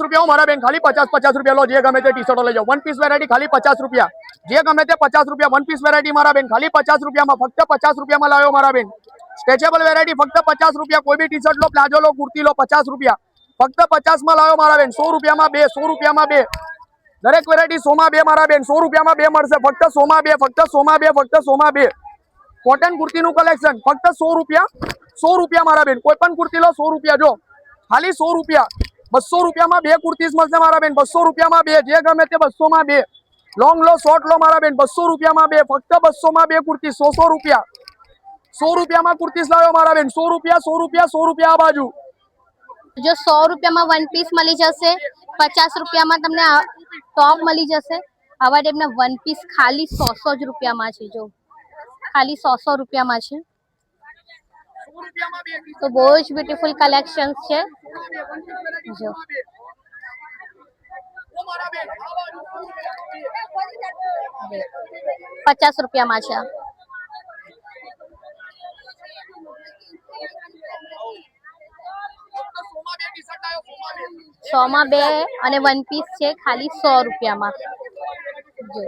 રૂપિયા મારા બેન ખાલી 50 રૂપિયા લો, જે ગમે તે ટી શર્ટો લઈ જાઓ. વન પીસ વેરાયટી ખાલી 50 રૂપિયા, જે ગમે તે 50 રૂપિયા. વન પીસ વેરાયટી મારા બેન ખાલી 50 રૂપિયામાં, ફક્ત 50 રૂપિયામાં લાવ્યો મારા બેન. સ્ટ્રેચેબલ વેરાયટી ફક્ત 50 રૂપિયા. કોઈ બી ટી શર્ટ લો, પ્લાઝો લો, કુર્તી લો, 50 રૂપિયા, ફક્ત 50 માં લાવ્યો મારા બેન. 100 રૂપિયામાં બે, 100 રૂપિયામાં બે. દરેક વેરાયટી 100 માં બે મારા બેન. 100 રૂપિયામાં બે મળશે, ફક્ત 100 માં બે, ફક્ત 100 માં બે, ફક્ત 100 માં બે. કોટન કુર્તીનું કલેક્શન ફક્ત 100 રૂપિયા, 100 રૂપિયા મારા બેન. કોઈ પણ કુર્તી લો 100 રૂપિયા, જો ખાલી 100 રૂપિયા. 200 રૂપિયામાં બે કુર્તીઝ મળશે મારા બેન. 200 રૂપિયામાં બે, જે ગમે તે 200 માં બે. લોંગ લો, શોર્ટ લો મારા બેન. 200 રૂપિયામાં બે, ફક્ત 200 માં બે કુર્તી. 100 રૂપિયા, 100 રૂપિયામાં કુર્તીઝ લાવ્યો મારા બેન. 100 રૂપિયા, 100 રૂપિયા, 100 રૂપિયા આ બાજુ. જો 100 રૂપિયામાં વન પીસ મળી જશે, 50 રૂપિયામાં તમને ટોપ મળી જશે. આવા ટાઈપના વન પીસ ખાલી 100 જ રૂપિયામાં છે. જો ખાલી 100 રૂપિયામાં છે. તો બહુ જ બ્યુટીફુલ કલેક્શન્સ છે. જો 50 રૂપિયામાં છે. 100 માં બે અને વન પીસ છે ખાલી 100 રૂપિયામાં. જો